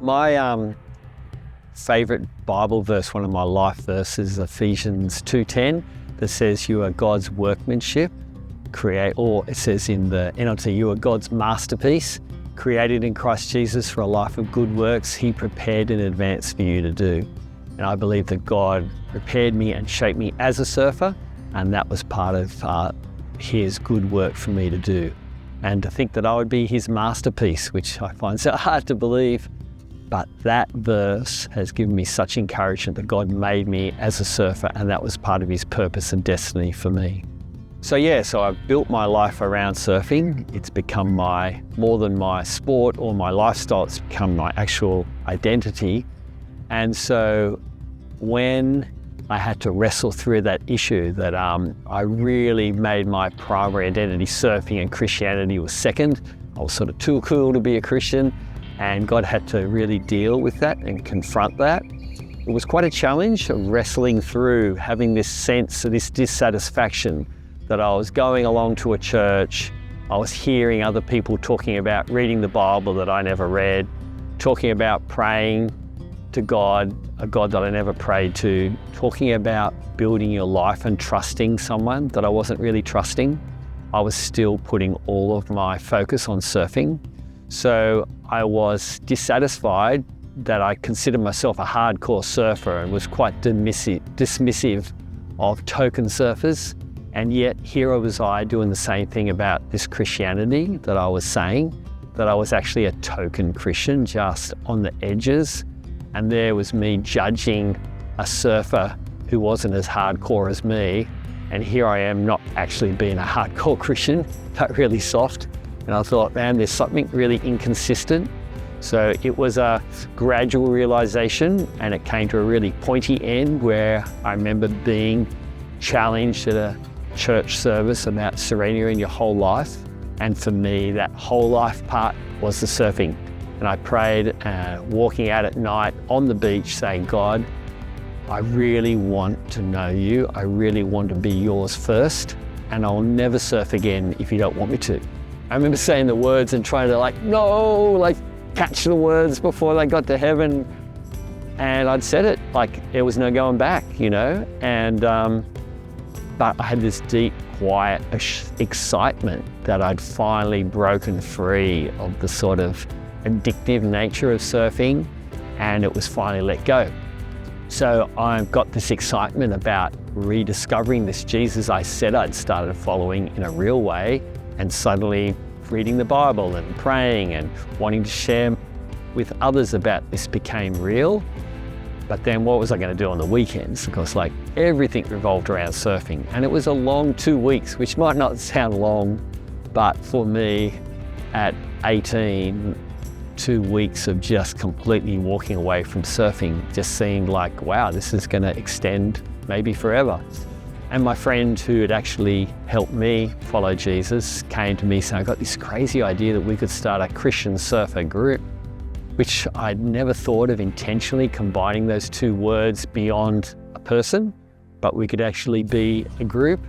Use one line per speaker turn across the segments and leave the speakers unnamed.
My favorite Bible verse, one of my life verses, is Ephesians 2:10, that says you are God's workmanship, or it says in the NLT, you are God's masterpiece, created in Christ Jesus for a life of good works He prepared in advance for you to do. And I believe that God prepared me and shaped me as a surfer, and that was part of His good work for me to do. And to think that I would be His masterpiece, which I find so hard to believe, but that verse has given me such encouragement that God made me as a surfer, and that was part of His purpose and destiny for me. So I've built my life around surfing. It's become more than my sport or my lifestyle, it's become my actual identity. And so when I had to wrestle through that issue that I really made my primary identity surfing and Christianity was second. I was sort of too cool to be a Christian, and God had to really deal with that and confront that. It was quite a challenge of wrestling through having this sense of this dissatisfaction that I was going along to a church, I was hearing other people talking about reading the Bible that I never read, talking about praying to God, a God that I never prayed to, talking about building your life and trusting someone that I wasn't really trusting. I was still putting all of my focus on surfing. So I was dissatisfied that I considered myself a hardcore surfer and was quite dismissive of token surfers. And yet here was I doing the same thing about this Christianity that I was saying, that I was actually a token Christian just on the edges. And there was me judging a surfer who wasn't as hardcore as me. And here I am not actually being a hardcore Christian, but really soft. And I thought, man, there's something really inconsistent. So it was a gradual realization, and it came to a really pointy end where I remember being challenged at a church service about surrendering your whole life. And for me, that whole life part was the surfing. And I prayed, walking out at night on the beach saying, God, I really want to know you. I really want to be yours first, and I'll never surf again if you don't want me to. I remember saying the words and trying to catch the words before they got to heaven. And I'd said it, there was no going back, and but I had this deep, quiet excitement that I'd finally broken free of the sort of addictive nature of surfing, and it was finally let go. So I've got this excitement about rediscovering this Jesus I said I'd started following in a real way, and suddenly reading the Bible and praying and wanting to share with others about this became real. But then what was I going to do on the weekends? Because everything revolved around surfing. And it was a long 2 weeks, which might not sound long, but for me at 18, 2 weeks of just completely walking away from surfing just seemed like, wow, this is going to extend maybe forever. And my friend who had actually helped me follow Jesus came to me saying, I got this crazy idea that we could start a Christian surfer group, which I'd never thought of intentionally combining those two words beyond a person, but we could actually be a group.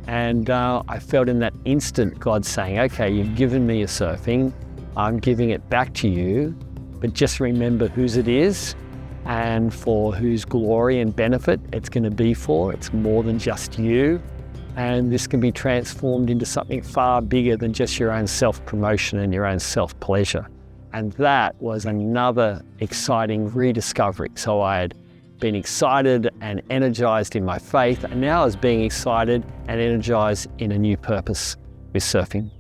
And I felt in that instant God saying, okay, you've given me a surfing, I'm giving it back to you, but just remember whose it is and for whose glory and benefit it's going to be for. It's more than just you. And this can be transformed into something far bigger than just your own self-promotion and your own self-pleasure. And that was another exciting rediscovery. So I had been excited and energized in my faith, and now I was being excited and energized in a new purpose with surfing.